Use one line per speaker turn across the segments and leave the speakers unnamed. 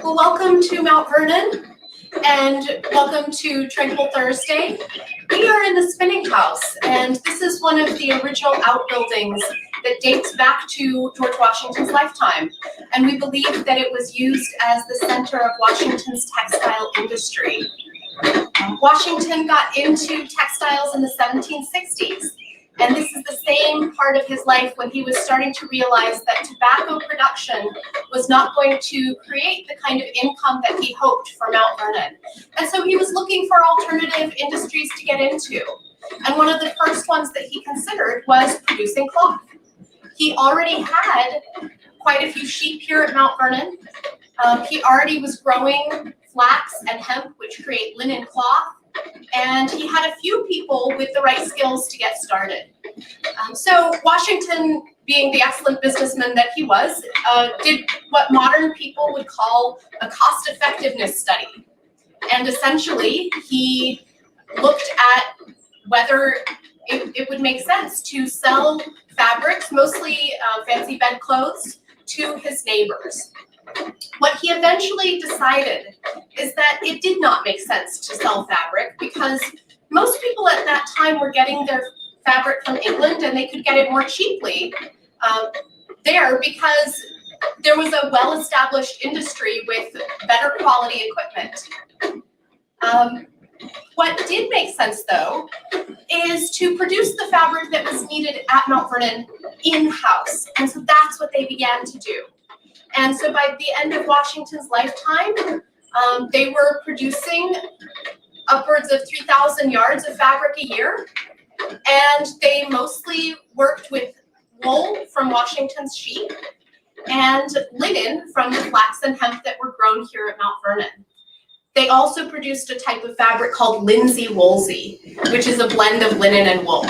Well, welcome to Mount Vernon and welcome to Tranquil Thursday. We are in the spinning house, and this is one of the original outbuildings that dates back to George Washington's lifetime. And we believe that it was used as the center of Washington's textile industry. Washington got into textiles in the 1760s. And this is the same part of his life when he was starting to realize that tobacco production was not going to create the kind of income that he hoped for Mount Vernon. And so he was looking for alternative industries to get into. And one of the first ones that he considered was producing cloth. He already had quite a few sheep here at Mount Vernon. He already was growing flax and hemp, which create linen cloth. And he had a few people with the right skills to get started. So Washington, being the excellent businessman that he was, did what modern people would call a cost-effectiveness study. And essentially, he looked at whether it would make sense to sell fabrics, mostly fancy bedclothes, to his neighbors. What he eventually decided is that it did not make sense to sell fabric because most people at that time were getting their fabric from England and they could get it more cheaply there because there was a well-established industry with better quality equipment. What did make sense, though, is to produce the fabric that was needed at Mount Vernon in-house. And so that's what they began to do. And so by the end of Washington's lifetime, they were producing upwards of 3,000 yards of fabric a year. And they mostly worked with wool from Washington's sheep and linen from the flax and hemp that were grown here at Mount Vernon. They also produced a type of fabric called linsey-woolsey, which is a blend of linen and wool.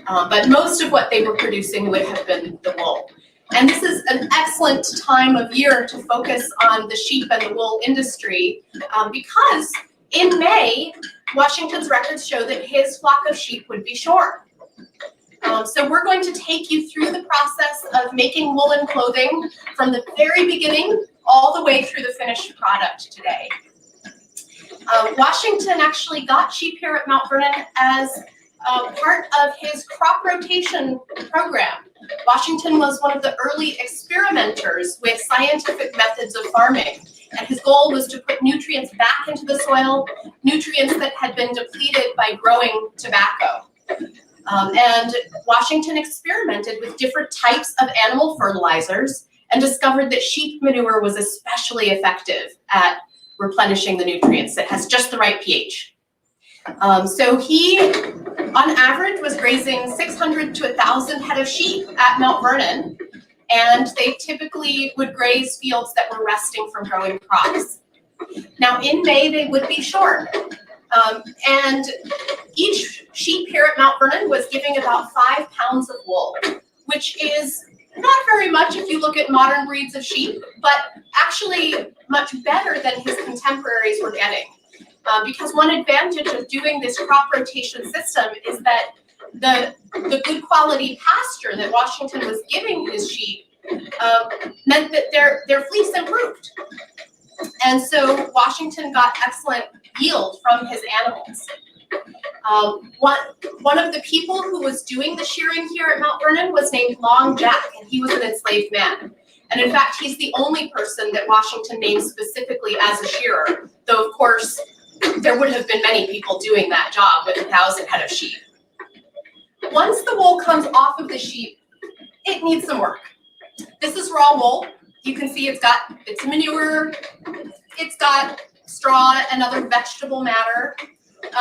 But most of what they were producing would have been the wool. And this is an excellent time of year to focus on the sheep and the wool industry because in May, Washington's records show that his flock of sheep would be shorn. So we're going to take you through the process of making woolen clothing from the very beginning all the way through the finished product today. Washington actually got sheep here at Mount Vernon as part of his crop rotation program. Washington was one of the early experimenters with scientific methods of farming, and his goal was to put nutrients back into the soil, nutrients that had been depleted by growing tobacco. And Washington experimented with different types of animal fertilizers and discovered that sheep manure was especially effective at replenishing the nutrients. It has just the right pH. So he, on average, was grazing 600 to 1,000 head of sheep at Mount Vernon, and they typically would graze fields that were resting from growing crops. Now, in May, they would be shorn, and each sheep here at Mount Vernon was giving about 5 pounds of wool, which is not very much if you look at modern breeds of sheep, but actually much better than his contemporaries were getting. Because one advantage of doing this crop rotation system is that the good quality pasture that Washington was giving his sheep meant that their fleece improved. And so Washington got excellent yield from his animals. One of the people who was doing the shearing here at Mount Vernon was named Long Jack, and he was an enslaved man. And in fact, he's the only person that Washington named specifically as a shearer, though of course, there would have been many people doing that job with 1,000 head of sheep. Once the wool comes off of the sheep, it needs some work. This is raw wool. You can see it's got its manure, it's got straw and other vegetable matter.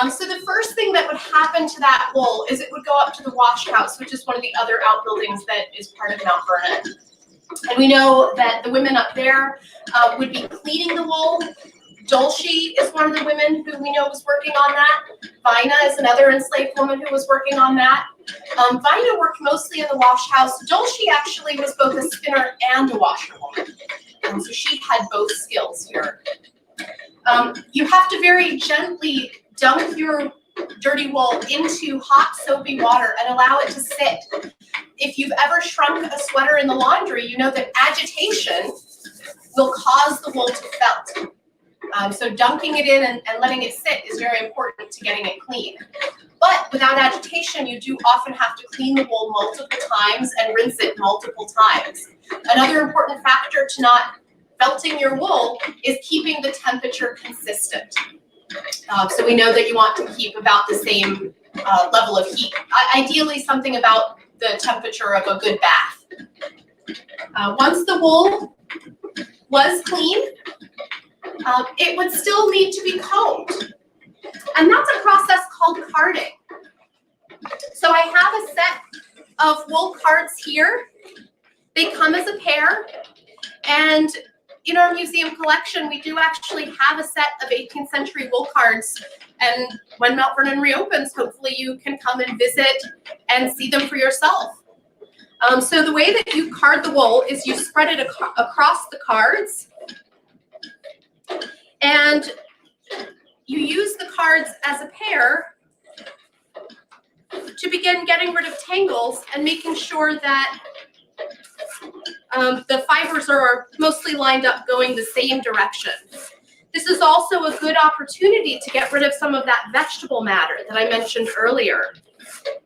So the first thing that would happen to that wool is it would go up to the wash house, which is one of the other outbuildings that is part of Mount Vernon. And we know that the women up there would be cleaning the wool. Dulcie is one of the women who we know was working on that. Vina is another enslaved woman who was working on that. Vina worked mostly in the wash house. Dulcie actually was both a spinner and a washerwoman. So she had both skills here. You have to very gently dunk your dirty wool into hot soapy water and allow it to sit. If you've ever shrunk a sweater in the laundry, you know that agitation will cause the wool to felt. So dunking it in and letting it sit is very important to getting it clean. But without agitation, you do often have to clean the wool multiple times and rinse it multiple times. Another important factor to not felting your wool is keeping the temperature consistent. So we know that you want to keep about the same level of heat. Ideally, something about the temperature of a good bath. Once the wool was clean, it would still need to be combed. And that's a process called carding. So I have a set of wool cards here. They come as a pair. And in our museum collection, we do actually have a set of 18th century wool cards. And when Mount Vernon reopens, hopefully you can come and visit and see them for yourself. So the way that you card the wool is you spread it across the cards. And you use the cards as a pair to begin getting rid of tangles and making sure that the fibers are mostly lined up going the same direction. This is also a good opportunity to get rid of some of that vegetable matter that I mentioned earlier,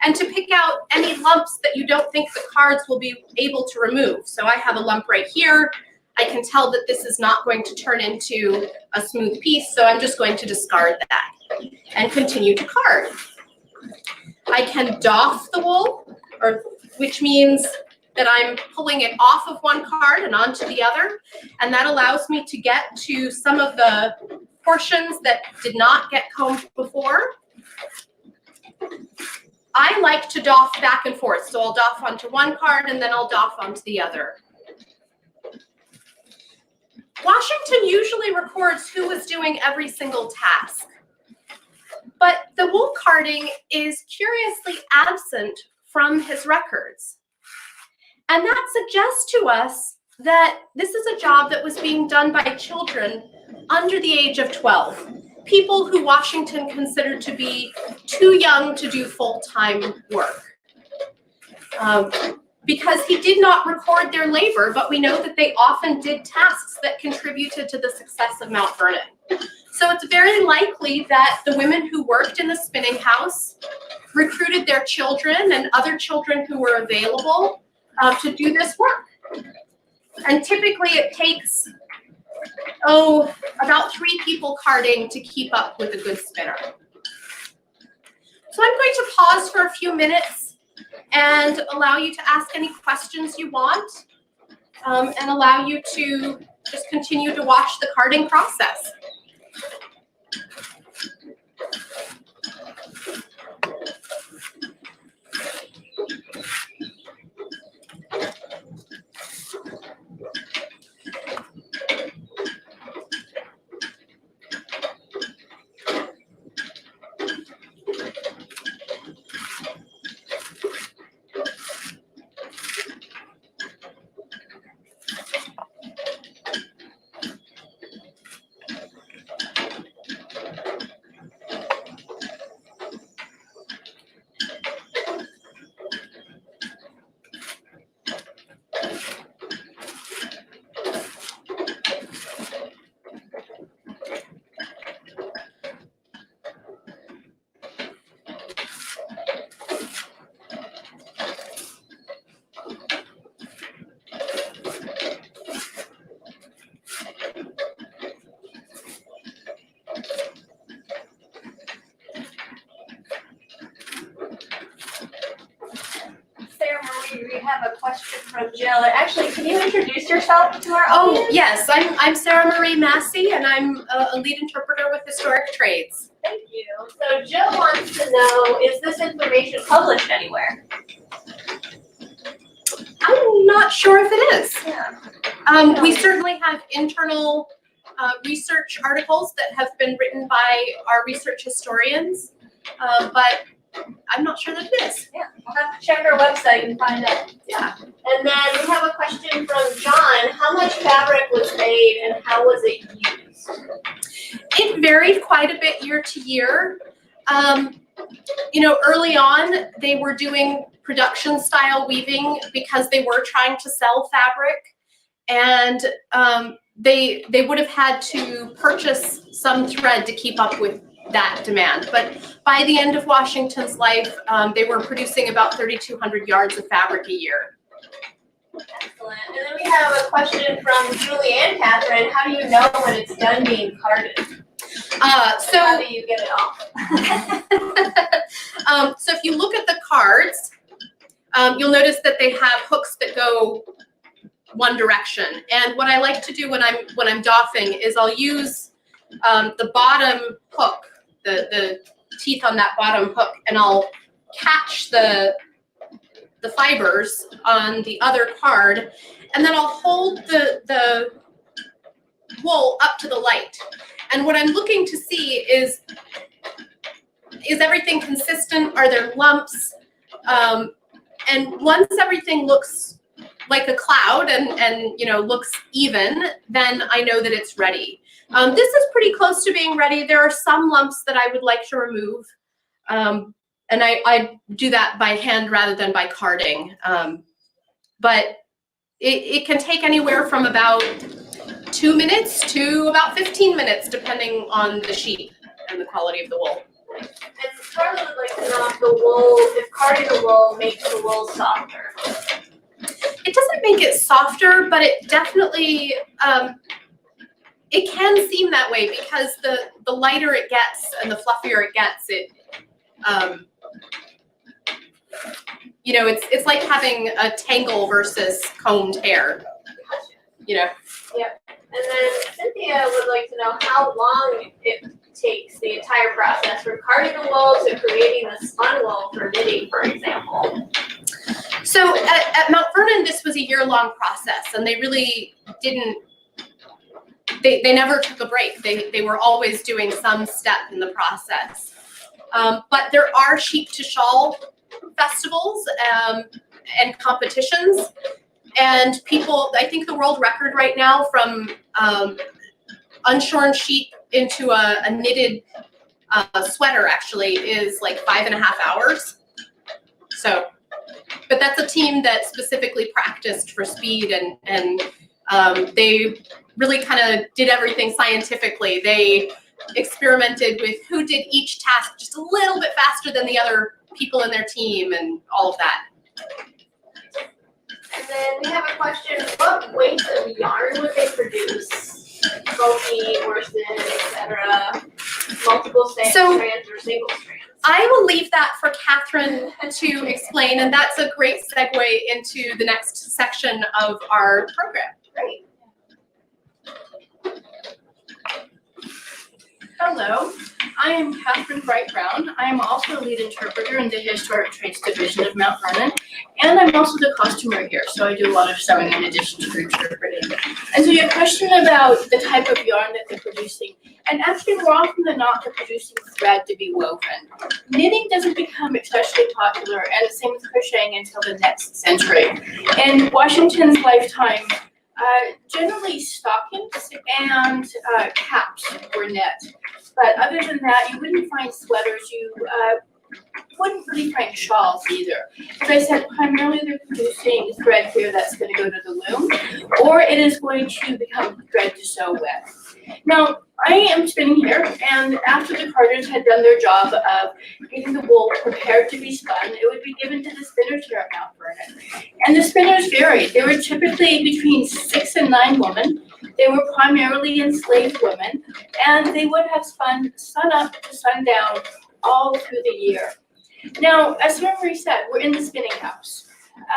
and to pick out any lumps that you don't think the cards will be able to remove. So I have a lump right here. I can tell that this is not going to turn into a smooth piece, so I'm just going to discard that and continue to card. I can doff the wool, which means that I'm pulling it off of one card and onto the other, and that allows me to get to some of the portions that did not get combed before. I like to doff back and forth, so I'll doff onto one card and then I'll doff onto the other. Washington usually records who was doing every single task, but the wool carding is curiously absent from his records. And that suggests to us that this is a job that was being done by children under the age of 12, people who Washington considered to be too young to do full-time work. Because he did not record their labor, but we know that they often did tasks that contributed to the success of Mount Vernon. So it's very likely that the women who worked in the spinning house recruited their children and other children who were available to do this work. And typically it takes, about 3 people carding to keep up with a good spinner. So I'm going to pause for a few minutes and allow you to ask any questions you want, and allow you to just continue to watch the carding process.
We have a question from Jill. Actually, can you introduce yourself to our audience?
Oh, yes. I'm Sarah Marie Massey, and I'm a lead interpreter with Historic Trades.
Thank you. So Jill wants to know, is this information published anywhere?
I'm not sure if it is.
Yeah.
We certainly have internal research articles that have been written by our research historians, but I'm not sure that it is.
Yeah, we'll have to check our website and find out.
Yeah.
And then we have a question from John. How much fabric was made and how was it used?
It varied quite a bit year to year. Early on, they were doing production style weaving because they were trying to sell fabric. And they would have had to purchase some thread to keep up with that demand. But by the end of Washington's life, they were producing about 3,200 yards of fabric a year.
Excellent. And then we have a question from Julie and Catherine. How do you know when it's done being carded?
So
how do you get it off?
So if you look at the cards, you'll notice that they have hooks that go one direction. And what I like to do when I'm doffing is I'll use the bottom hook, the teeth on that bottom hook, and I'll catch the fibers on the other card, and then I'll hold the wool up to the light. And what I'm looking to see is everything consistent? Are there lumps? And once everything looks like a cloud and looks even, then I know that it's ready. This is pretty close to being ready. There are some lumps that I would like to remove. And I do that by hand rather than by carding. But it can take anywhere from about 2 minutes to about 15 minutes, depending on the sheep and the quality of the wool.
And Charlie would like to know if carding the wool makes the wool softer.
It doesn't make it softer, but it definitely, it can seem that way because the lighter it gets and the fluffier it gets, it's like having a tangle versus combed hair.
Yep. And then Cynthia would like to know how long it takes the entire process from carding the wool to creating the spun wool for knitting, for example.
So at Mount Vernon, this was a year-long process, and they really didn't. They never took a break. They were always doing some step in the process. But there are sheep to shawl festivals and competitions, and people. I think the world record right now from unshorn sheep into a knitted sweater actually is like 5.5 hours. So, but that's a team that specifically practiced for speed, and they really kind of did everything scientifically. They experimented with who did each task just a little bit faster than the other people in their team and all of that.
And then we have a question, what weights of yarn would they produce? Bulky, worsted, etc. Multiple strands or single strands?
I will leave that for Catherine to explain, and that's a great segue into the next section of our program.
Great.
Hello, I am Catherine Bright Brown. I am also a lead interpreter in the Historic Trades Division of Mount Vernon, and I'm also the costumer here, so I do a lot of sewing in addition to interpreting. And so your question about the type of yarn that they're producing, and actually more often than not, they're producing thread to be woven. Knitting doesn't become especially popular, and the same with crocheting until the next century. In Washington's lifetime, generally stockings and caps were knit. But other than that, you wouldn't find sweaters. You wouldn't really find shawls either. As I said, primarily they're producing thread here that's going to go to the loom, or it is going to become thread to sew with. Now, I am spinning here, and after the carders had done their job of getting the wool prepared to be spun, it would be given to the spinners here at Mount Vernon. And the spinners varied. They were typically between 6 and 9 women. They were primarily enslaved women, and they would have spun sun up to sundown all through the year. Now, as Marie said, we're in the spinning house.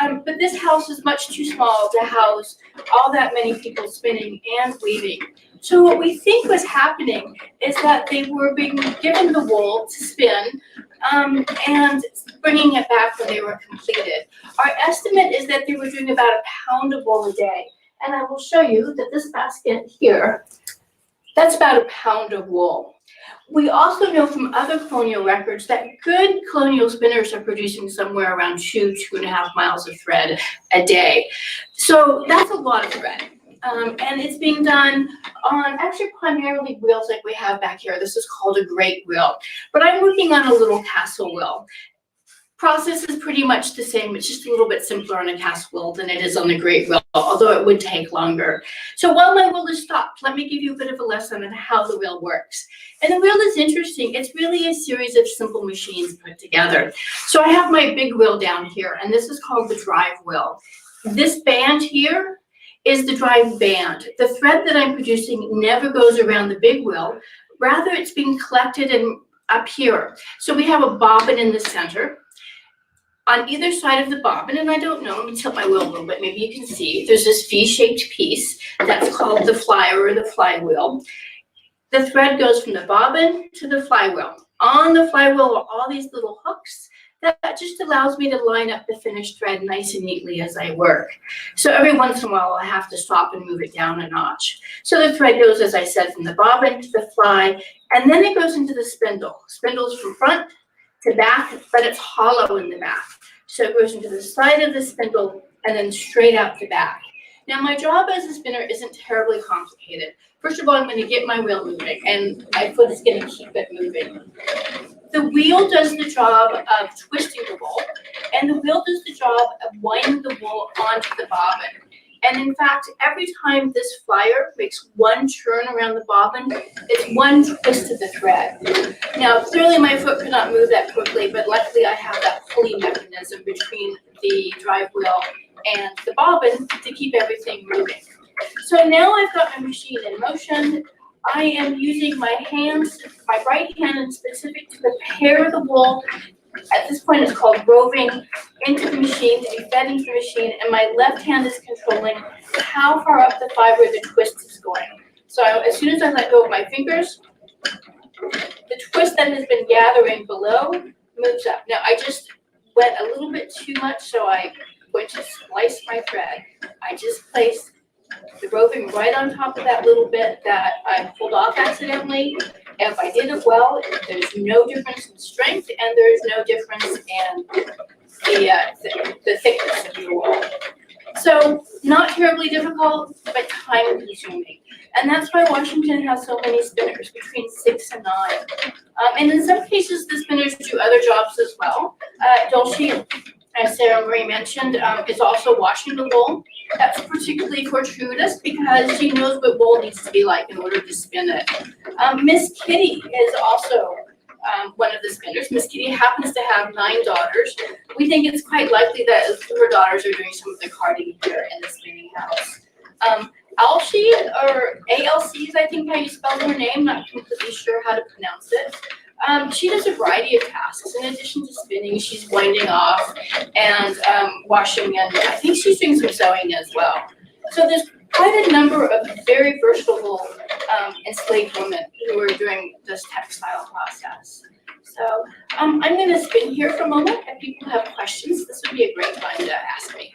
But this house is much too small to house all that many people spinning and weaving. So what we think was happening is that they were being given the wool to spin and bringing it back when they were completed. Our estimate is that they were doing about 1 pound of wool a day. And I will show you that this basket here, that's about 1 pound of wool. We also know from other colonial records that good colonial spinners are producing somewhere around 2.5 miles of thread a day. So that's a lot of thread. And it's being done on actually primarily wheels like we have back here. This is called a great wheel. But I'm working on a little castle wheel. Process is pretty much the same. It's just a little bit simpler on a cast wheel than it is on the great wheel, although it would take longer. So while my wheel is stopped, let me give you a bit of a lesson on how the wheel works. And the wheel is interesting. It's really a series of simple machines put together. So I have my big wheel down here, and this is called the drive wheel. This band here is the drive band. The thread that I'm producing never goes around the big wheel. Rather, it's being collected and up here. So we have a bobbin in the center. On either side of the bobbin, and I don't know, let me tilt my wheel a little bit, maybe you can see, there's this V-shaped piece that's called the flyer or the flywheel. The thread goes from the bobbin to the flywheel. On the flywheel are all these little hooks that just allows me to line up the finished thread nice and neatly as I work. So every once in a while, I have to stop and move it down a notch. So the thread goes, as I said, from the bobbin to the fly, and then it goes into the spindle. Spindles from front to back, but it's hollow in the back. So it goes into the side of the spindle and then straight out the back. Now my job as a spinner isn't terribly complicated. First of all, I'm going to get my wheel moving, and my foot is going to keep it moving. The wheel does the job of twisting the wool, and the wheel does the job of winding the wool onto the bobbin. And in fact, every time this flyer makes one turn around the bobbin, it's one twist of the thread. Now, clearly my foot could not move that quickly, but luckily I have that pulley mechanism between the drive wheel and the bobbin to keep everything moving. So now I've got my machine in motion. I am using my hands, my right hand in specific, to prepare the wool. At this point, it's called roving into the machine to be fed into the machine, and my left hand is controlling how far up the fiber the twist is going. So as soon as I let go of my fingers, the twist that has been gathering below moves up. Now, I just went a little bit too much, so I went to slice my thread. I just placed the roving right on top of that little bit that I pulled off accidentally. If I did it well, there's no difference in strength, and there's no difference in the thickness of the wool. So not terribly difficult, but time consuming. And that's why Washington has so many spinners, between 6 and 9. And in some cases, the spinners do other jobs as well. Dulcie, as Sarah Marie mentioned, is also washing the wool. That's particularly fortuitous because she knows what wool needs to be like in order to spin it. Miss Kitty is also one of the spinners. Miss Kitty happens to have 9 daughters. We think it's quite likely that her daughters are doing some of the carding here in the spinning house. Alci, or ALC is I think how you spell her name, not completely sure how to pronounce it. She does a variety of tasks. In addition to spinning, she's winding off and washing, and I think she's doing some sewing as well. So there's quite a number of very versatile enslaved women who are doing this textile process. So I'm going to spin here for a moment. If people have questions, this would be a great time to ask me.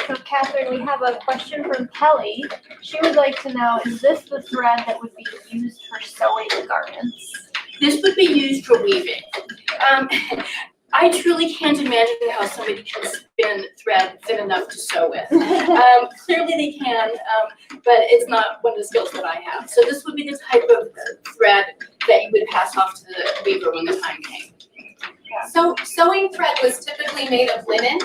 So Catherine, we have a question from Kelly. She would like to know, is this the thread that would be used for sewing garments?
This would be used for weaving. I truly can't imagine how somebody can spin thread thin enough to sew with. Clearly they can, but it's not one of the skills that I have. So this would be the type of thread that you would pass off to the weaver when the time came.
So sewing thread was typically made of linen.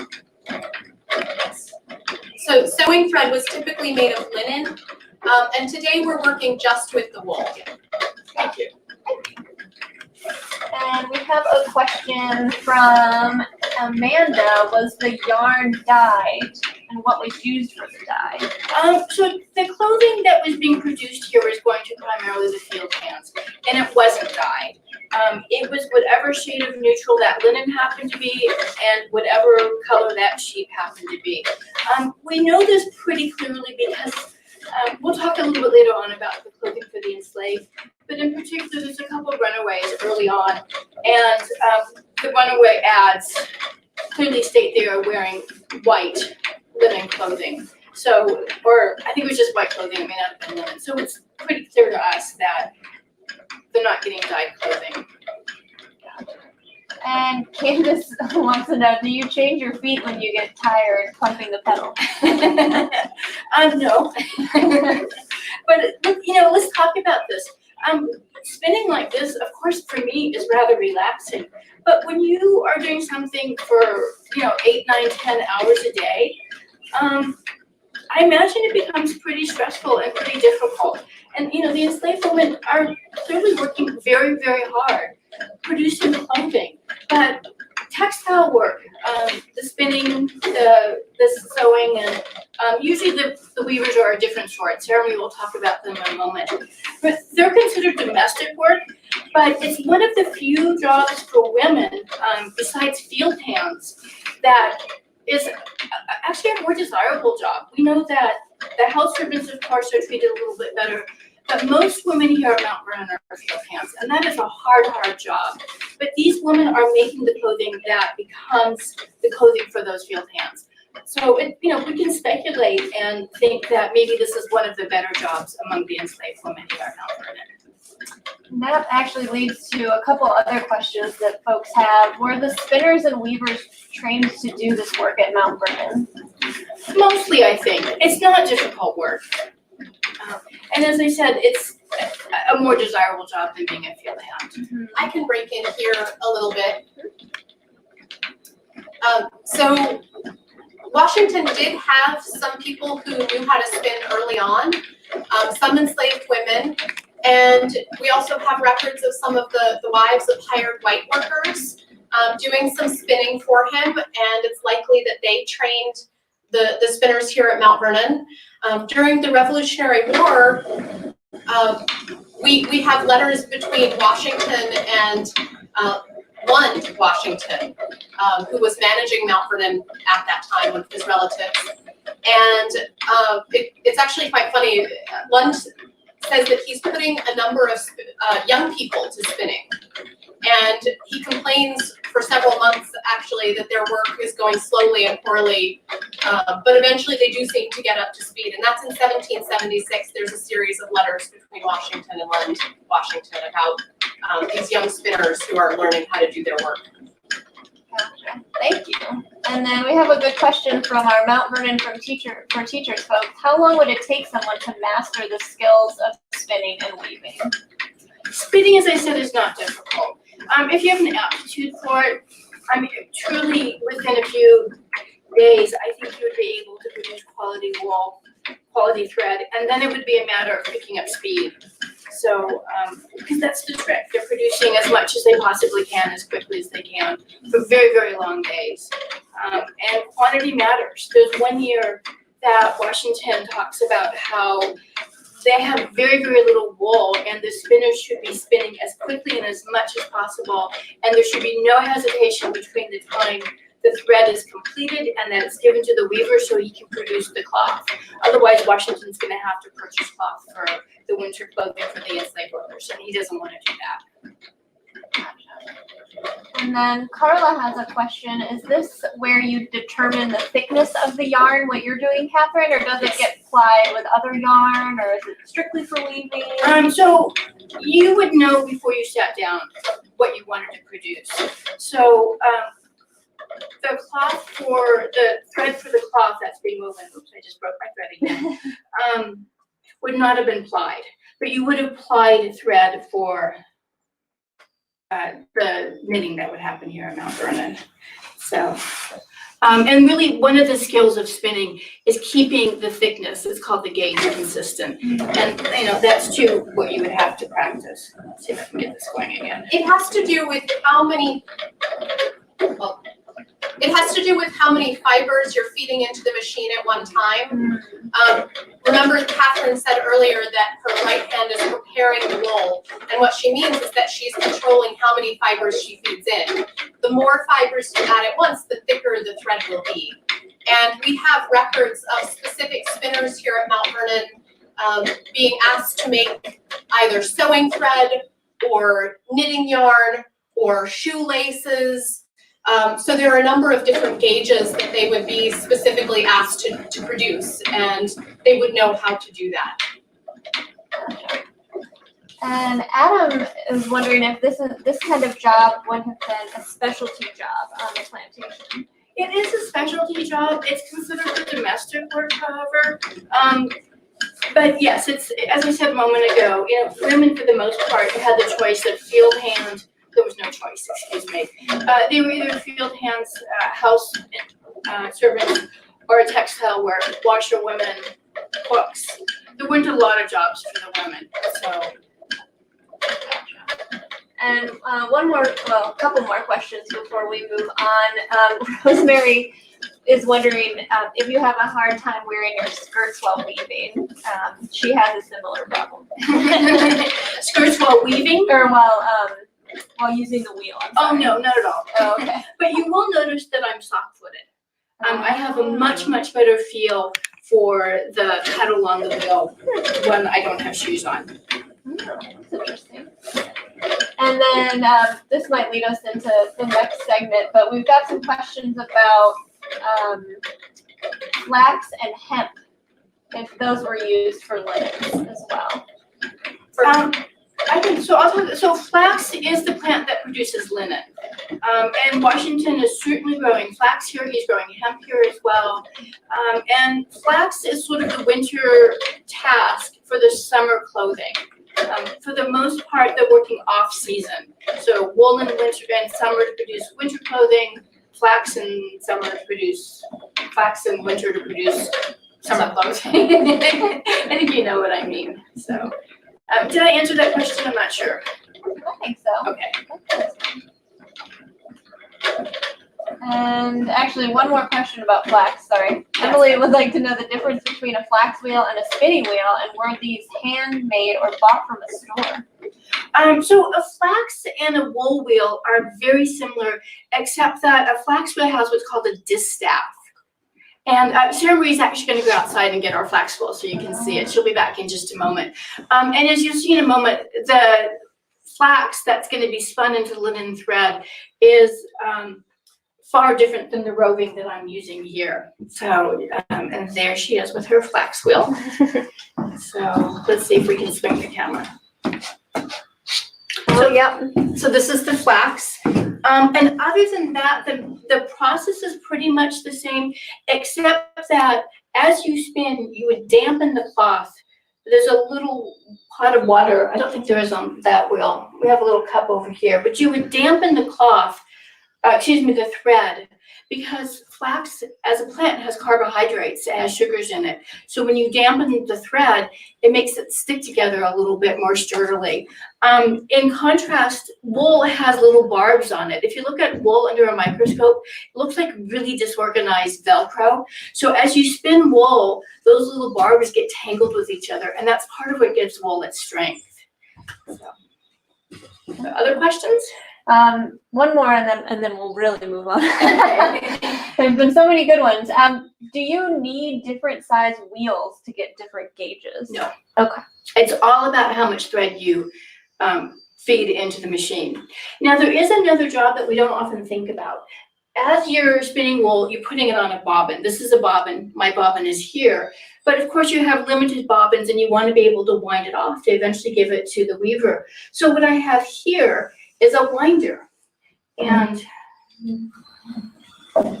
So sewing thread was typically made of linen, and today we're working just with the wool.
Thank you.
And we have a question from Amanda. Was the yarn dyed, and what was used for the dye?
So the clothing that was being produced here was going to primarily the field hands, and it wasn't dyed. It was whatever shade of neutral that linen happened to be, and whatever color that sheep happened to be. We know this pretty clearly because We'll talk a little bit later on about the clothing for the enslaved, but in particular, there's a couple of runaways early on, and the runaway ads clearly state they are wearing white linen clothing. So, or I think it was just white clothing, it may not have been linen. So it's pretty clear to us that they're not getting dyed clothing.
And Candace wants to know, do you change your feet when you get tired pumping the pedal?
No. But, let's talk about this. Spinning like this, of course, for me is rather relaxing. But when you are doing something for, 8, 9, 10 hours a day, I imagine it becomes pretty stressful and pretty difficult. And, the enslaved women are clearly working very, very hard producing clothing. But textile work, the spinning, the sewing, and usually the weavers are a different sort. Sarah and we will talk about them in a moment. But they're considered domestic work, but it's one of the few jobs for women, besides field hands, that is actually a more desirable job. We know that the house servants, of course, are treated a little bit better, but most women here at Mount Vernon are field hands, and that is a hard job. But these women are making the clothing that becomes the clothing for those field hands. So, we can speculate and think that maybe this is one of the better jobs among the enslaved women here at Mount Vernon.
And that actually leads to a couple other questions that folks have. Were the spinners and weavers trained to do this work at Mount Vernon?
Mostly, I think. It's not difficult work. And as I said, it's a more desirable job than being a field hand.
I can break in here a little bit. So Washington did have some people who knew how to spin early on, some enslaved women, and we also have records of some of the wives of hired white workers doing some spinning for him, and it's likely that they trained the spinners here at Mount Vernon. During the Revolutionary War, we have letters between Washington and Lund Washington, who was managing Mount Vernon at that time with his relatives. And it's actually quite funny. Lund says that he's putting a number of young people to spinning. And he complains for several months, actually, that their work is going slowly and poorly. But eventually they do seem to get up to speed. And that's in 1776. There's a series of letters between Washington and Lund Washington about these young spinners who are learning how to do their work.
Gotcha. Thank you. And then we have a good question from our Mount Vernon for teachers folks. How long would it take someone to master the skills of spinning and weaving?
Spinning, as I said, is not difficult. If you have an aptitude for it, truly within a few days, I think you would be able to produce quality wool, quality thread, and then it would be a matter of picking up speed. So, because that's the trick. They're producing as much as they possibly can, as quickly as they can, for very, very long days. And quantity matters. There's one year that Washington talks about how they have very, very little wool, and the spinners should be spinning as quickly and as much as possible, and there should be no hesitation between the time the thread is completed and that it's given to the weaver so he can produce the cloth. Otherwise, Washington's going to have to purchase cloth for the winter clothing for the enslaved workers, and he doesn't want to do that.
And then Carla has a question. Is this where you determine the thickness of the yarn, what you're doing, Catherine, or does it get plied with other yarn, or is it strictly for weaving?
So you would know before you sat down what you wanted to produce. So the cloth for the thread for the cloth that's being woven, oops, I just broke my thread again, would not have been plied, but you would have plied thread for the knitting that would happen here at Mount Vernon. So, and really one of the skills of spinning is keeping the thickness, it's called the gauge, consistent. And that's too what you would have to practice. Let's see if I can get this going again.
It has to do with how many, fibers you're feeding into the machine at one time. Remember, Catherine said earlier that her right hand is preparing the wool, and what she means is that she's controlling how many fibers she feeds in. The more fibers you add at once, the thicker the thread will be. And we have records of specific spinners here at Mount Vernon being asked to make either sewing thread or knitting yarn or shoelaces. So there are a number of different gauges that they would be specifically asked to produce, and they would know how to do that.
And Adam is wondering if this kind of job would have been a specialty job on the plantation.
It is a specialty job. It's considered for domestic work, however. But yes, it's, as I said a moment ago, women for the most part had the choice of field hand. There was no choice, excuse me. They were either field hands, house servants, or textile work, washerwomen, cooks. There weren't a lot of jobs for the women, so.
And a couple more questions before we move on. Rosemary is wondering if you have a hard time wearing your skirts while weaving. She has a similar problem.
Skirts while weaving?
Or while using the wheel.
Oh, no, not at all.
Oh, okay.
But you will notice that I'm soft-footed. I have a much better feel for the pedal on the wheel when I don't have shoes on.
That's interesting. And then this might lead us into the next segment, but we've got some questions about flax and hemp, if those were used for linens as well.
I think so. So flax is the plant that produces linen, and Washington is certainly growing flax here. He's growing hemp here as well, and flax is sort of the winter task for the summer clothing. For the most part, they're working off season. So wool in winter and summer to produce winter clothing, flax in summer to produce flax in winter to produce summer clothing. I think you know what I mean. So. Did I answer that question? I'm not sure.
I think so.
Okay.
And actually, one more question about flax, sorry. Emily would like to know the difference between a flax wheel and a spinning wheel, and were these handmade or bought from a store?
So a flax and a wool wheel are very similar, except that a flax wheel has what's called a distaff. And Sarah Marie's actually going to go outside and get our flax wool so you can see it. She'll be back in just a moment. And as you'll see in a moment, the flax that's going to be spun into linen thread is far different than the roving that I'm using here. So, and there she is with her flax wheel. So let's see if we can swing the camera. So, yep. So this is the flax. And other than that, the process is pretty much the same, except that as you spin, you would dampen the cloth. There's a little pot of water. I don't think there is on that wheel. We have a little cup over here, but you would dampen the cloth, the thread, because flax as a plant has carbohydrates, it has sugars in it. So when you dampen the thread, it makes it stick together a little bit more sturdily. In contrast, wool has little barbs on it. If you look at wool under a microscope, it looks like really disorganized Velcro. So as you spin wool, those little barbs get tangled with each other, and that's part of what gives wool its strength. So, other questions?
One more and then we'll really move on. There's been so many good ones. Do you need different size wheels to get different gauges?
No.
Okay.
It's all about how much thread you feed into the machine. Now there is another job that we don't often think about. As you're spinning wool, you're putting it on a bobbin. This is a bobbin. My bobbin is here. But of course you have limited bobbins and you want to be able to wind it off to eventually give it to the weaver. So what I have here is a winder. And,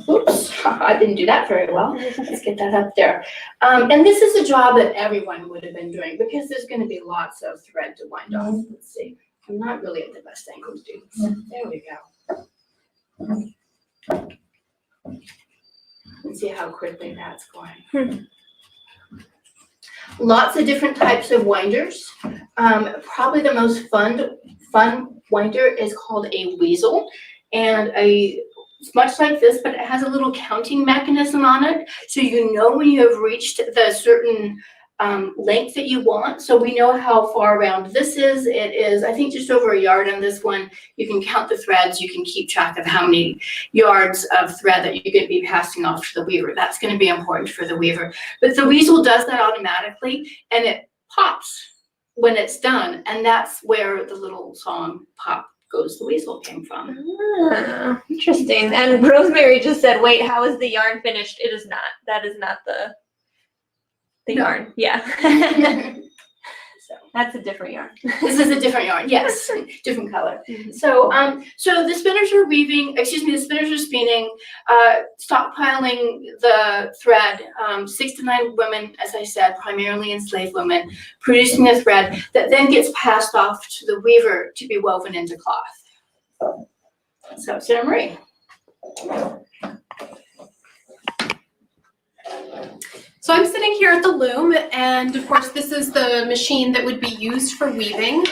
oops, I didn't do that very well. Let's get that up there. And this is a job that everyone would have been doing because there's going to be lots of thread to wind off. Let's see. I'm not really at the best angle to do this. There we go. Let's see how quickly that's going. Lots of different types of winders. Probably the most fun winder is called a weasel, and it's much like this, but it has a little counting mechanism on it, so you know when you have reached the certain length that you want. So we know how far around this is. It is, I think, just over a yard on this one. You can count the threads. You can keep track of how many yards of thread that you're going to be passing off to the weaver. That's going to be important for the weaver. But the weasel does that automatically, and it pops when it's done, and that's where the little song "Pop Goes the Weasel" came from.
Ah, interesting. And Rosemary just said, "Wait, how is the yarn finished?" It is not. That is not the
No.
yarn. Yeah. So that's a different yarn.
This is a different yarn, yes, different color. So, so the spinners are weaving. Excuse me, the spinners are spinning, stockpiling the thread. 6 to 9 women, as I said, primarily enslaved women, producing the thread that then gets passed off to the weaver to be woven into cloth. So, Sarah Marie.
So I'm sitting here at the loom, and of course this is the machine that would be used for weaving.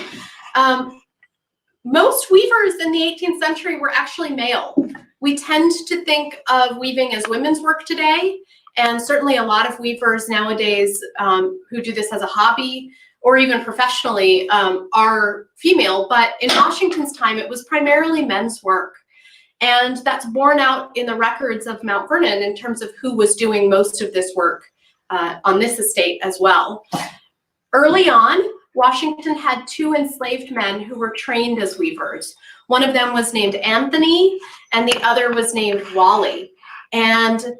Most weavers in the 18th century were actually male. We tend to think of weaving as women's work today, and certainly a lot of weavers nowadays who do this as a hobby or even professionally are female, but in Washington's time it was primarily men's work. And that's borne out in the records of Mount Vernon in terms of who was doing most of this work on this estate as well. Early on, Washington had 2 enslaved men who were trained as weavers. One of them was named Anthony, and the other was named Wally. And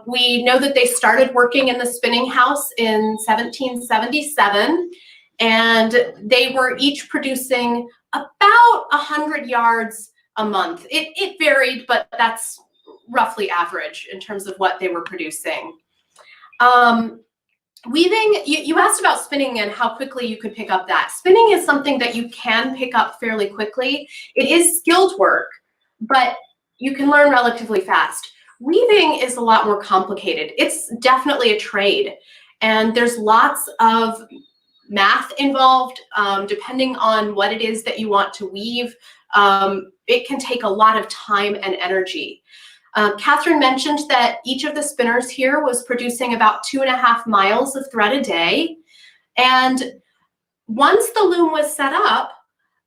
we know that they started working in the spinning house in 1777, and they were each producing about 100 yards a month. It varied, but that's roughly average in terms of what they were producing. Weaving, you asked about spinning and how quickly you could pick up that. Spinning is something that you can pick up fairly quickly. It is skilled work, but you can learn relatively fast. Weaving is a lot more complicated. It's definitely a trade, and there's lots of math involved, depending on what it is that you want to weave. It can take a lot of time and energy. Catherine mentioned that each of the spinners here was producing about 2.5 miles of thread a day. And once the loom was set up,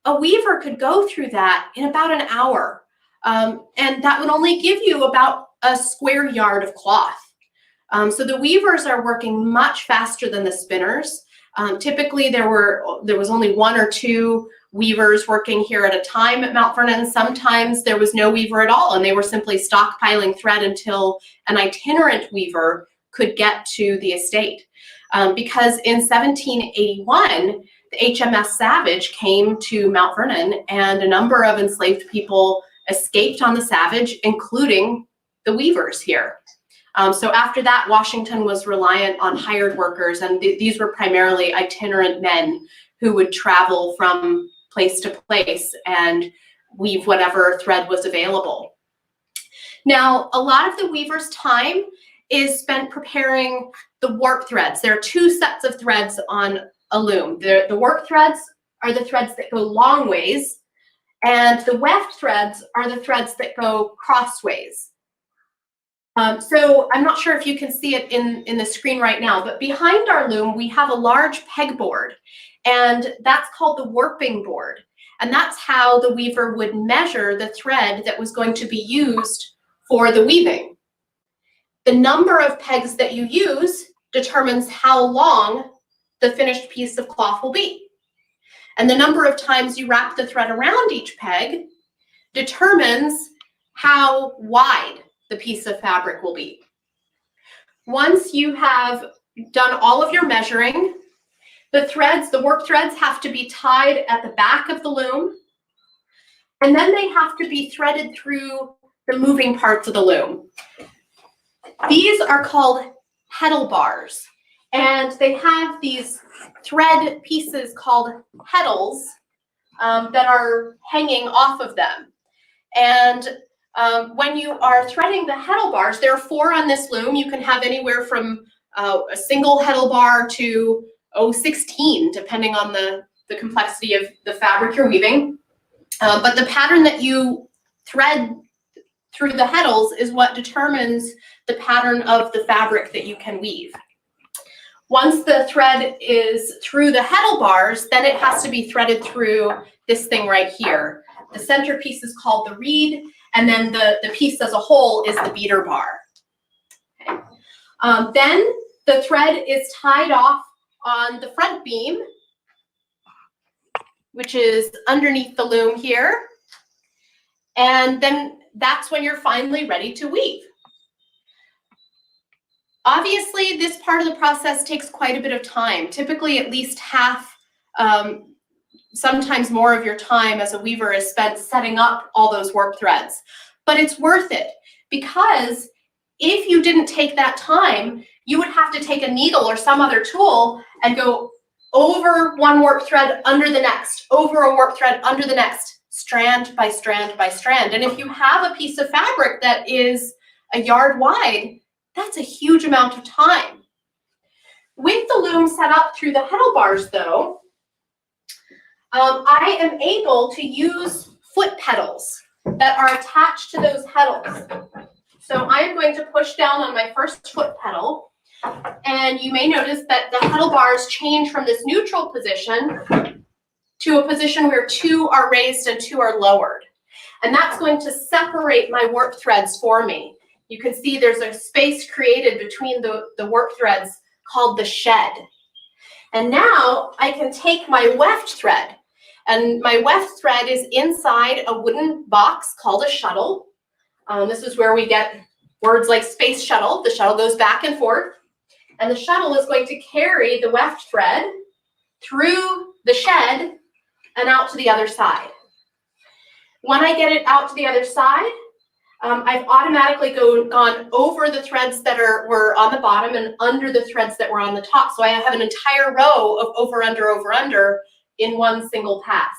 a weaver could go through that in about an hour. And that would only give you about a square yard of cloth. So the weavers are working much faster than the spinners. Typically there was only 1 or 2 weavers working here at a time at Mount Vernon. Sometimes there was no weaver at all, and they were simply stockpiling thread until an itinerant weaver could get to the estate. Because in 1781, the HMS Savage came to Mount Vernon, and a number of enslaved people escaped on the Savage, including the weavers here. So after that, Washington was reliant on hired workers, and these were primarily itinerant men who would travel from place to place and weave whatever thread was available. Now, a lot of the weaver's time is spent preparing the warp threads. There are 2 sets of threads on a loom. The warp threads are the threads that go long ways, and the weft threads are the threads that go crossways. So I'm not sure if you can see it in the screen right now, but behind our loom, we have a large pegboard, and that's called the warping board. And that's how the weaver would measure the thread that was going to be used for the weaving. The number of pegs that you use determines how long the finished piece of cloth will be. And the number of times you wrap the thread around each peg determines how wide the piece of fabric will be. Once you have done all of your measuring, the warp threads have to be tied at the back of the loom, and then they have to be threaded through the moving parts of the loom. These are called petal bars, and they have these thread pieces called petals that are hanging off of them. And when you are threading the petal bars, there are 4 on this loom. You can have anywhere from a single petal bar to 16, depending on the complexity of the fabric you're weaving. But the pattern that you thread through the petals is what determines the pattern of the fabric that you can weave. Once the thread is through the petal bars, then it has to be threaded through this thing right here. The center piece is called the reed, and then the piece as a whole is the beater bar. Okay. Then the thread is tied off on the front beam, which is underneath the loom here. And then that's when you're finally ready to weave. Obviously, this part of the process takes quite a bit of time, typically at least half, sometimes more of your time as a weaver is spent setting up all those warp threads. But it's worth it, because if you didn't take that time, you would have to take a needle or some other tool and go over one warp thread under the next, over a warp thread under the next, strand by strand by strand. And if you have a piece of fabric that is a yard wide, that's a huge amount of time. With the loom set up through the Petal Bars, though, I am able to use foot pedals that are attached to those petals. So I'm going to push down on my first foot pedal, and you may notice that the Petal Bars change from this neutral position to a position where 2 are raised and 2 are lowered. And that's going to separate my warp threads for me. You can see there's a space created between the warp threads called the shed. And now I can take my weft thread, and my weft thread is inside a wooden box called a shuttle. This is where we get words like space shuttle. The shuttle goes back and forth, and the shuttle is going to carry the weft thread through the shed and out to the other side. When I get it out to the other side, I've automatically gone over the threads that were on the bottom and under the threads that were on the top. So I have an entire row of over, under in one single pass.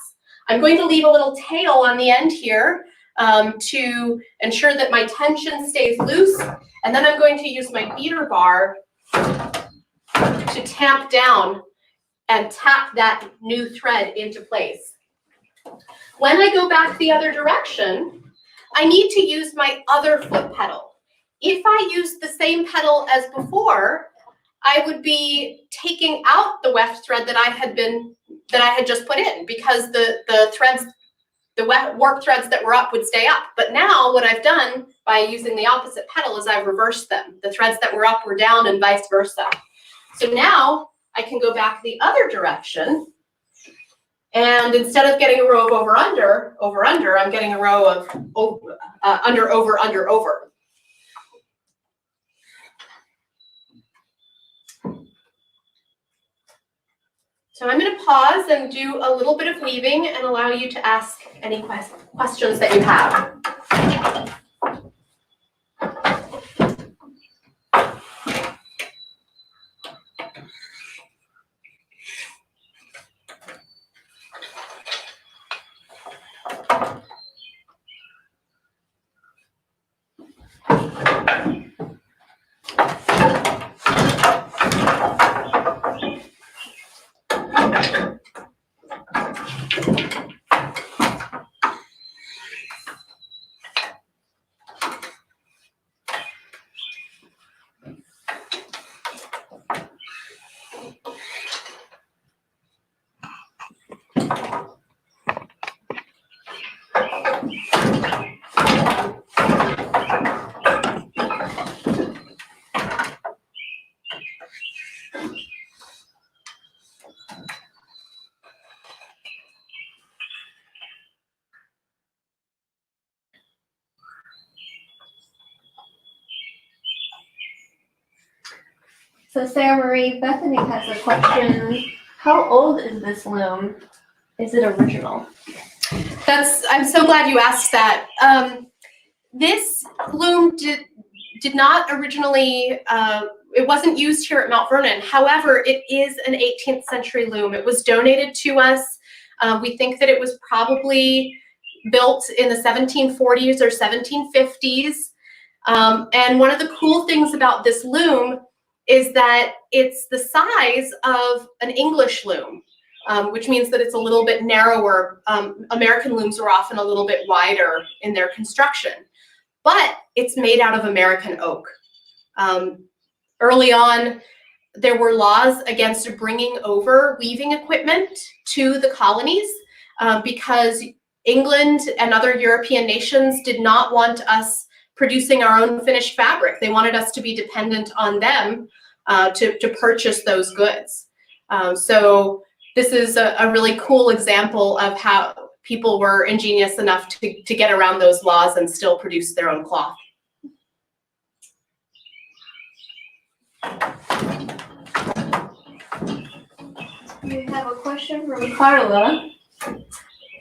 I'm going to leave a little tail on the end here to ensure that my tension stays loose. And then I'm going to use my beater bar to tamp down and tap that new thread into place. When I go back the other direction, I need to use my other foot pedal. If I use the same pedal as before, I would be taking out the weft thread that I had just put in, because the warp threads that were up would stay up. But now what I've done by using the opposite pedal is I've reversed them. The threads that were up were down and vice versa. So now I can go back the other direction, and instead of getting a row of over, under, I'm getting a row of under, over. So I'm going to pause and do a little bit of weaving and allow you to ask any questions that you have.
So Sarah Marie, Bethany has a question. How old is this loom? Is it original?
I'm so glad you asked that. This loom did not originally, it wasn't used here at Mount Vernon. However, it is an 18th century loom. It was donated to us. We think that it was probably built in the 1740s or 1750s. And one of the cool things about this loom is that it's the size of an English loom, which means that it's a little bit narrower. American looms are often a little bit wider in their construction, but it's made out of American oak. Early on, there were laws against bringing over weaving equipment to the colonies because England and other European nations did not want us producing our own finished fabric. They wanted us to be dependent on them to purchase those goods. So this is a really cool example of how people were ingenious enough to get around those laws and still produce their own cloth.
We have a question from Carla.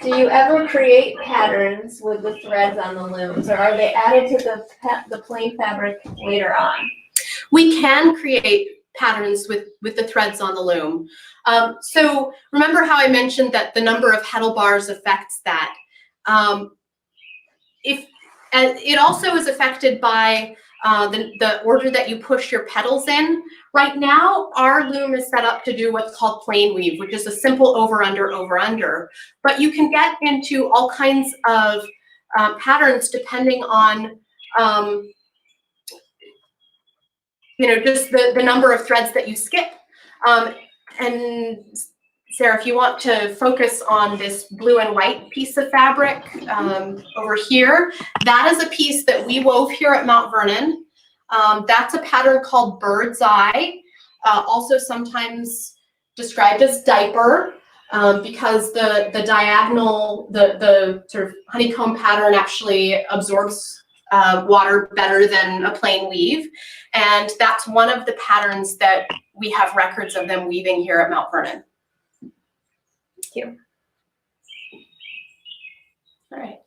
Do you ever create patterns with the threads on the looms, or are they added to the plain fabric later on?
We can create patterns with the threads on the loom. So remember how I mentioned that the number of petal bars affects that. It also is affected by the order that you push your petals in. Right now, our loom is set up to do what's called plain weave, which is a simple over, under. But you can get into all kinds of patterns depending on just the number of threads that you skip. And Sarah, if you want to focus on this blue and white piece of fabric over here, that is a piece that we wove here at Mount Vernon. That's a pattern called Bird's Eye, also sometimes described as diaper, because the diagonal, the sort of honeycomb pattern actually absorbs water better than a plain weave. And that's one of the patterns that we have records of them weaving here at Mount Vernon.
Thank you.
All right.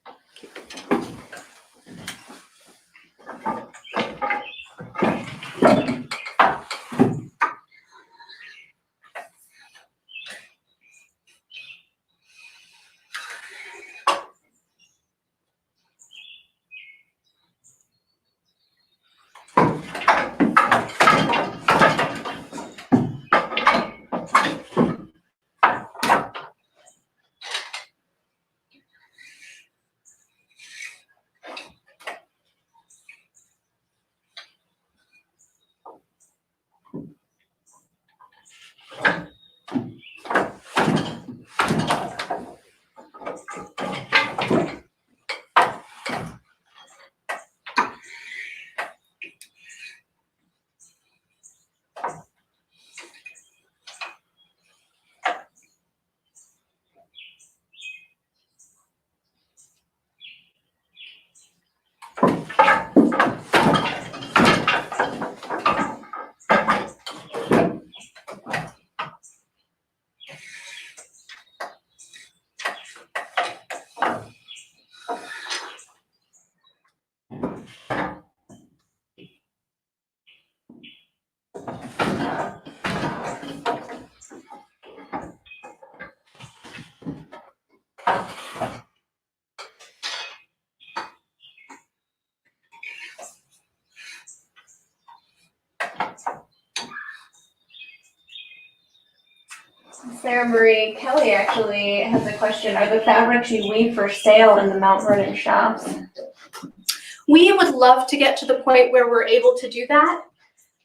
Sarah Marie Kelly actually has a question. Are the fabrics you weave for sale in the Mount Vernon shops?
We would love to get to the point where we're able to do that.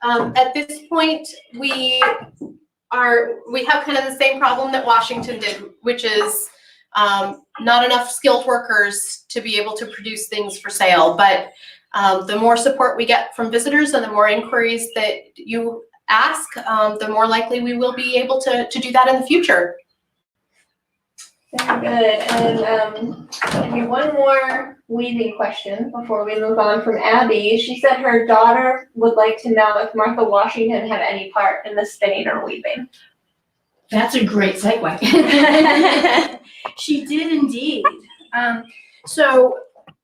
At this point, we have kind of the same problem that Washington did, which is not enough skilled workers to be able to produce things for sale. But the more support we get from visitors and the more inquiries that you ask, the more likely we will be able to do that in the future.
Very good. And maybe one more weaving question before we move on from Abby. She said her daughter would like to know if Martha Washington had any part in the spinning or weaving.
That's a great segue. She did indeed.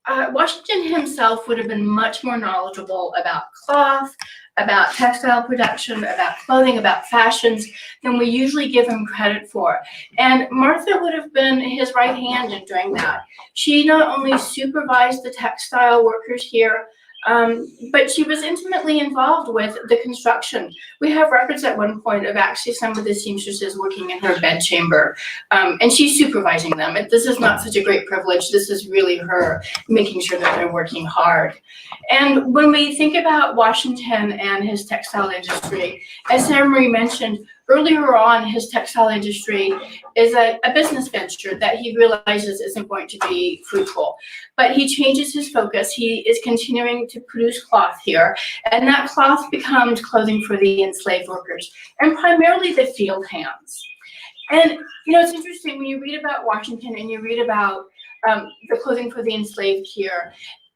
Washington himself would have been much more knowledgeable about cloth, about textile production, about clothing, about fashions than we usually give him credit for. And Martha would have been his right hand in doing that. She not only supervised the textile workers here, but she was intimately involved with the construction. We have records at one point of actually some of the seamstresses working in her bedchamber, and she's supervising them. This is not such a great privilege. This is really her making sure that they're working hard. And when we think about Washington and his textile industry, as Sarah Marie mentioned, earlier on, his textile industry is a business venture that he realizes isn't going to be fruitful. But he changes his focus. He is continuing to produce cloth here, and that cloth becomes clothing for the enslaved workers, and primarily the field hands. And it's interesting when you read about Washington and you read about the clothing for the enslaved here.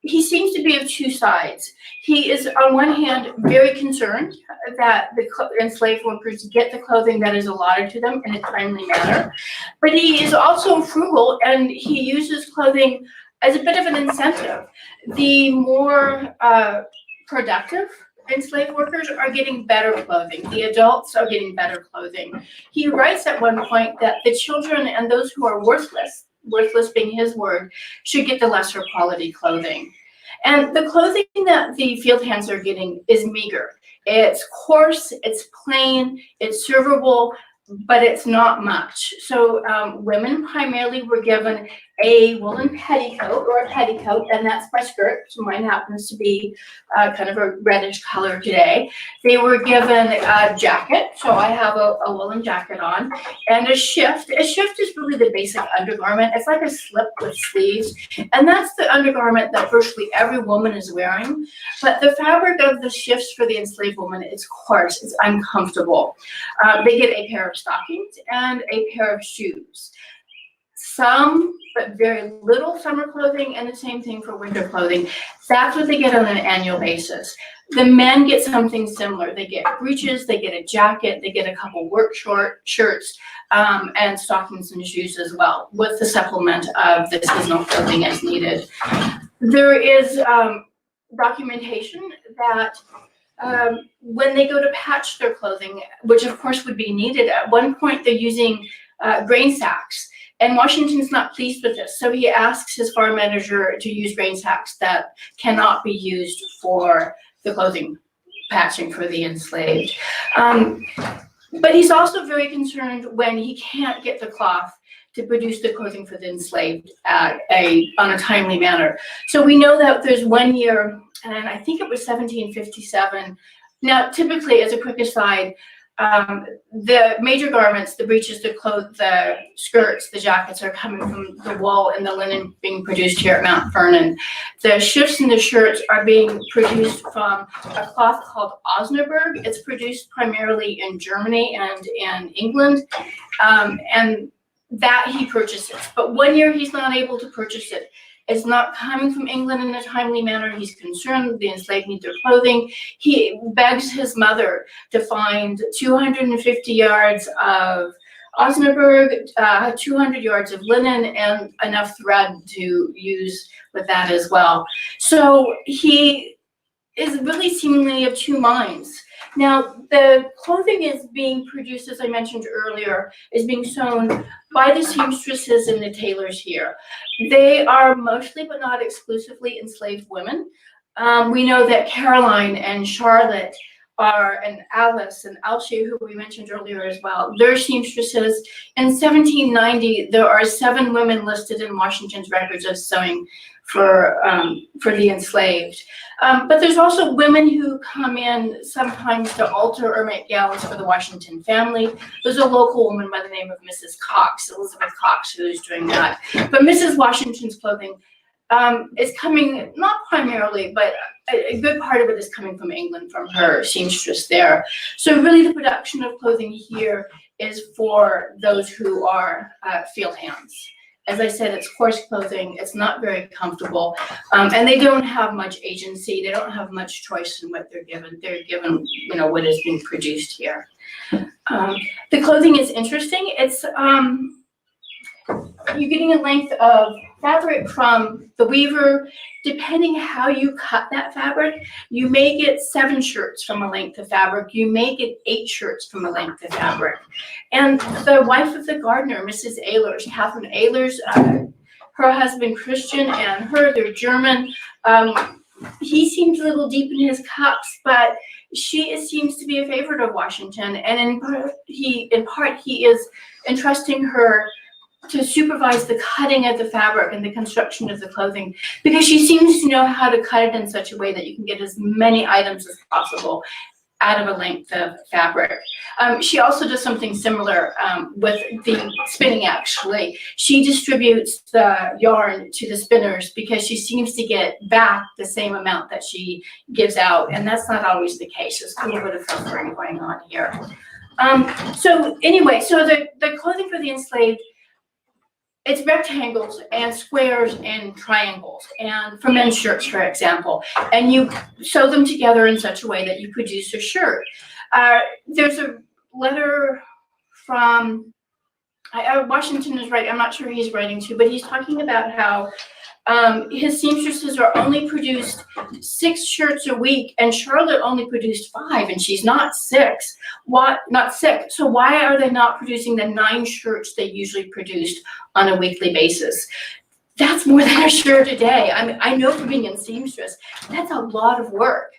He seems to be of two sides. He is, on one hand, very concerned that the enslaved workers get the clothing that is allotted to them in a timely manner, but he is also frugal, and he uses clothing as a bit of an incentive. The more productive enslaved workers are getting better clothing. The adults are getting better clothing. He writes at one point that the children and those who are worthless being his word, should get the lesser quality clothing. And the clothing that the field hands are getting is meager. It's coarse, it's plain, it's servable, but it's not much. So women primarily were given a woolen petticoat or a petticoat, and that's my skirt. So mine happens to be kind of a reddish color today. They were given a jacket, so I have a woolen jacket on, and a shift. A shift is really the basic undergarment. It's like a slip with sleeves, and that's the undergarment that virtually every woman is wearing. But the fabric of the shifts for the enslaved woman is coarse, it's uncomfortable. They get a pair of stockings and a pair of shoes. Some, but very little summer clothing, and the same thing for winter clothing. That's what they get on an annual basis. The men get something similar. They get breeches, they get a jacket, they get a couple work shirts, and stockings and shoes as well, with the supplement of the seasonal clothing as needed. There is documentation that when they go to patch their clothing, which of course would be needed, at one point they're using grain sacks. And Washington's not pleased with this, so he asks his farm manager to use grain sacks that cannot be used for the clothing patching for the enslaved. But he's also very concerned when he can't get the cloth to produce the clothing for the enslaved on a timely manner. So we know that there's one year, and I think it was 1757. Now, typically, as a quick aside, the major garments, the breeches, the skirts, the jackets are coming from the wool and the linen being produced here at Mount Vernon. The shifts and the shirts are being produced from a cloth called Osnaburg. It's produced primarily in Germany and in England, and that he purchases. But one year he's not able to purchase it. It's not coming from England in a timely manner. He's concerned the enslaved need their clothing. He begs his mother to find 250 yards of Osnaburg, 200 yards of linen, and enough thread to use with that as well. So he is really seemingly of two minds. Now, the clothing is being produced, as I mentioned earlier, is being sewn by the seamstresses and the tailors here. They are mostly, but not exclusively, enslaved women. We know that Caroline and Charlotte and Alice and Alshie, who we mentioned earlier as well, they're seamstresses. In 1790, there are 7 women listed in Washington's records of sewing for the enslaved. But there's also women who come in sometimes to alter or make gowns for the Washington family. There's a local woman by the name of Mrs. Cox, Elizabeth Cox, who is doing that. But Mrs. Washington's clothing is coming, not primarily, but a good part of it is coming from England, from her seamstress there. So really the production of clothing here is for those who are field hands. As I said, it's coarse clothing, it's not very comfortable, and they don't have much agency, they don't have much choice in what they're given. They're given, what is being produced here. The clothing is interesting. It's, you're getting a length of fabric from the weaver. Depending how you cut that fabric, you may get 7 shirts from a length of fabric. You may get 8 shirts from a length of fabric. And the wife of the gardener, Mrs. Ehlers, Catherine Ehlers, her husband Christian and they're German. He seems a little deep in his cups, but she seems to be a favorite of Washington. And in part, he is entrusting her to supervise the cutting of the fabric and the construction of the clothing, because she seems to know how to cut it in such a way that you can get as many items as possible out of a length of fabric. She also does something similar with the spinning, actually. She distributes the yarn to the spinners because she seems to get back the same amount that she gives out, and that's not always the case. There's a little bit of suffering going on here. So anyway, so the clothing for the enslaved, it's rectangles and squares and triangles, and for men's shirts, for example, and you sew them together in such a way that you produce a shirt. There's a letter from Washington is right. I'm not sure who he's writing to, but he's talking about how his seamstresses are only produced 6 shirts a week, and Charlotte only produced 5, and she's not 6. Not sick. So why are they not producing the 9 shirts they usually produced on a weekly basis? That's more than a shirt a day. I mean, I know from being in seamstress, that's a lot of work.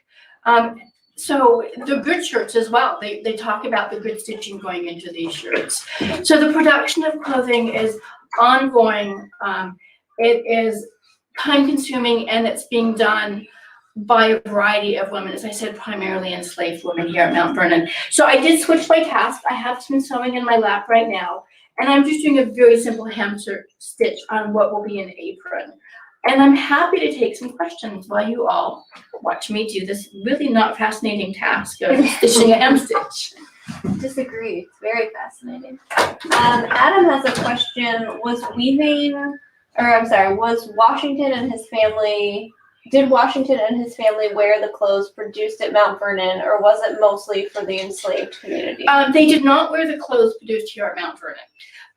So the good shirts as well, they talk about the good stitching going into these shirts. So the production of clothing is ongoing. It is time consuming, and it's being done by a variety of women, as I said, primarily enslaved women here at Mount Vernon. So I did switch my task. I have some sewing in my lap right now, and I'm just doing a very simple hem stitch on what will be an apron. And I'm happy to take some questions while you all watch me do this really not fascinating task of stitching a hem stitch.
Disagree. It's very fascinating. Adam has a question. Was Washington and his family, did Washington and his family wear the clothes produced at Mount Vernon, or was it mostly for the enslaved community?
They did not wear the clothes produced here at Mount Vernon.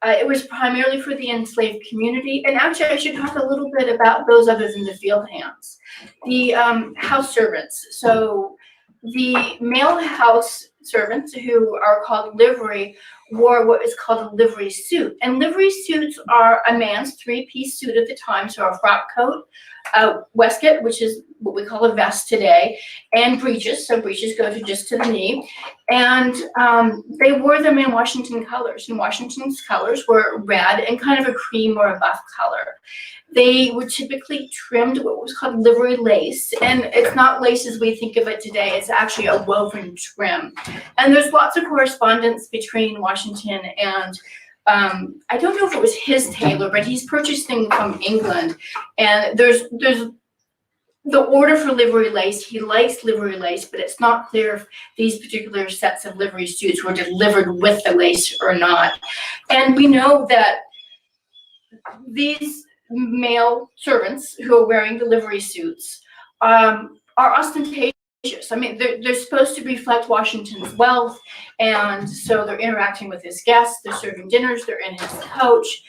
It was primarily for the enslaved community. And actually, I should talk a little bit about those other than the field hands. The house servants. So the male house servants, who are called livery, wore what is called a livery suit. And livery suits are a man's 3-piece suit at the time, so a frock coat, waistcoat, which is what we call a vest today, and breeches. So breeches go just to the knee. And they wore them in Washington colors. And Washington's colors were red and kind of a cream or a buff color. They were typically trimmed what was called livery lace. And it's not lace as we think of it today. It's actually a woven trim. And there's lots of correspondence between Washington and I don't know if it was his tailor, but he's purchasing from England. And there's the order for livery lace. He likes livery lace, but it's not clear if these particular sets of livery suits were delivered with the lace or not. And we know that these male servants who are wearing the livery suits are ostentatious. I mean, they're supposed to reflect Washington's wealth, and so they're interacting with his guests, they're serving dinners, they're in his coach.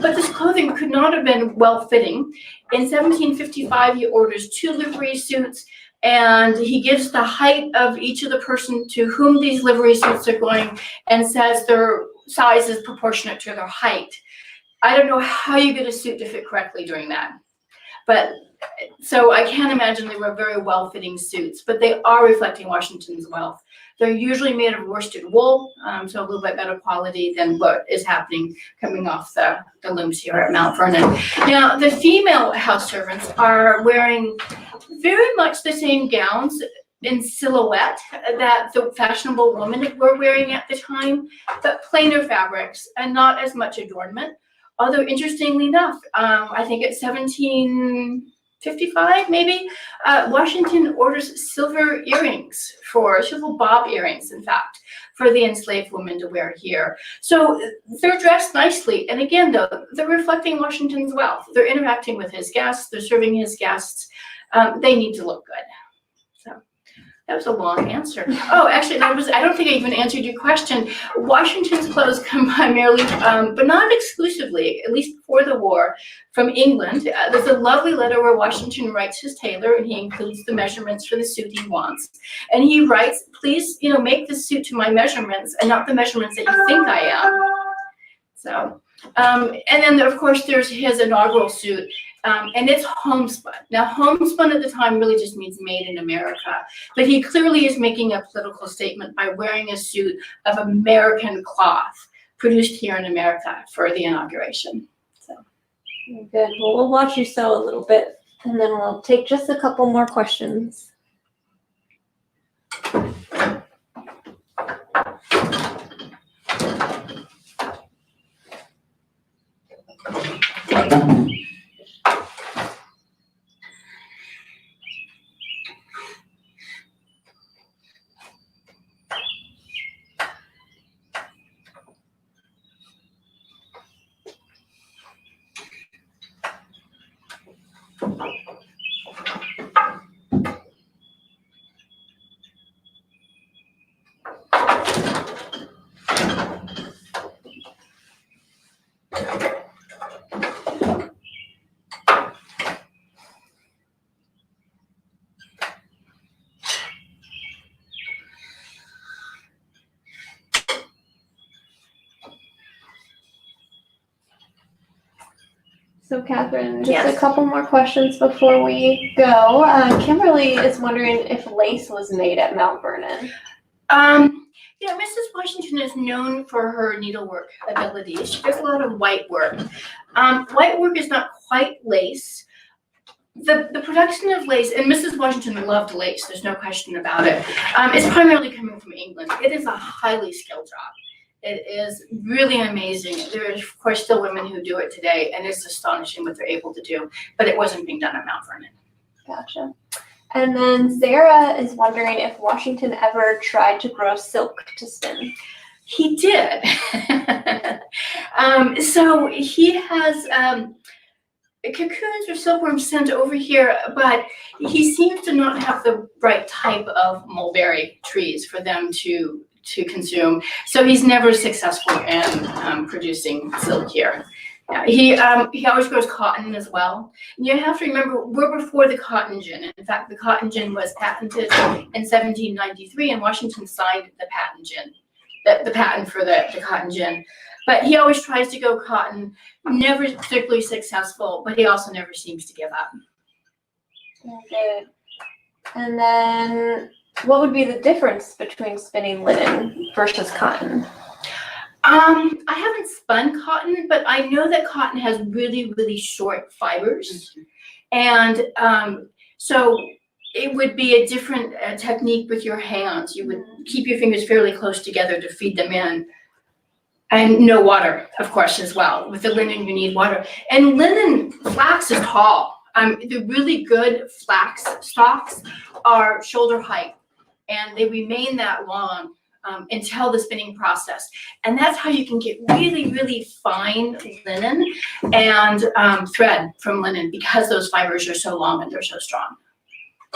But this clothing could not have been well-fitting. In 1755, he orders 2 livery suits, and he gives the height of each of the person to whom these livery suits are going, and says their size is proportionate to their height. I don't know how you get a suit to fit correctly during that. But so I can't imagine they were very well-fitting suits, but they are reflecting Washington's wealth. They're usually made of worsted wool, so a little bit better quality than what is happening coming off the looms here at Mount Vernon. Now, the female house servants are wearing very much the same gowns in silhouette that the fashionable women were wearing at the time, but plainer fabrics and not as much adornment. Although, interestingly enough, I think it's 1755, maybe, Washington orders silver earrings, silver bob earrings, in fact, for the enslaved women to wear here. So they're dressed nicely. And again, though, they're reflecting Washington's wealth. They're interacting with his guests. They're serving his guests. They need to look good. So that was a long answer. Oh, actually, I don't think I even answered your question. Washington's clothes come primarily, but not exclusively, at least before the war, from England. There's a lovely letter where Washington writes his tailor, and he includes the measurements for the suit he wants. And he writes, please, make the suit to my measurements and not the measurements that you think I am. So, and then, of course, there's his inaugural suit. And it's homespun. Now, homespun at the time really just means made in America. But he clearly is making a political statement by wearing a suit of American cloth produced here in America for the inauguration. So,
good. Well, we'll watch you sew a little bit, and then we'll take just a couple more questions. So Catherine, just
Yes.
a couple more questions before we go. Kimberly is wondering if lace was made at Mount Vernon.
Mrs. Washington is known for her needlework abilities. She does a lot of white work. White work is not quite lace. The production of lace, and Mrs. Washington loved lace, there's no question about it, it's primarily coming from England. It is a highly skilled job. It is really amazing. There are, of course, still women who do it today, and it's astonishing what they're able to do, but it wasn't being done at Mount Vernon.
Gotcha. And then Sarah is wondering if Washington ever tried to grow silk to spin.
He did. So he has cocoons or silkworms sent over here, but he seems to not have the right type of mulberry trees for them to consume. So he's never successful in producing silk here. He always grows cotton as well. And you have to remember, we're before the cotton gin. In fact, the cotton gin was patented in 1793, and Washington signed the patent for the cotton gin. But he always tries to go cotton, never particularly successful, but he also never seems to give up.
Very good. And then what would be the difference between spinning linen versus cotton?
I haven't spun cotton, but I know that cotton has really, really short fibers. And so it would be a different technique with your hands. You would keep your fingers fairly close together to feed them in. And no water, of course, as well. With the linen, you need water. And linen, flax is tall. The really good flax stalks are shoulder height, and they remain that long until the spinning process. And that's how you can get really, really fine linen and thread from linen, because those fibers are so long and they're so strong.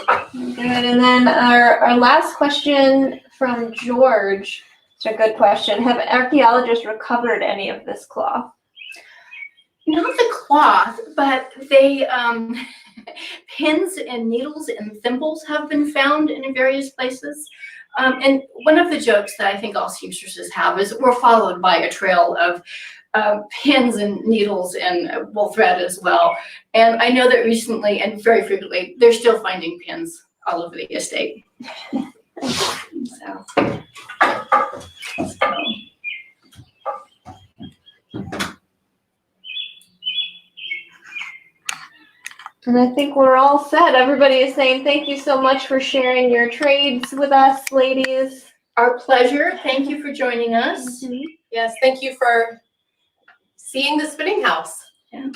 Good. And then our last question from George. It's a good question. Have archaeologists recovered any of this cloth?
Not the cloth, but they pins and needles and thimbles have been found in various places. And one of the jokes that I think all seamstresses have is we're followed by a trail of pins and needles and wool thread as well. And I know that recently and very frequently, they're still finding pins all over the estate.
And I think we're all set. Everybody is saying thank you so much for sharing your trades with us, ladies.
Our pleasure. Thank you for joining us.
Yes, thank you for seeing the spinning house.
Yeah.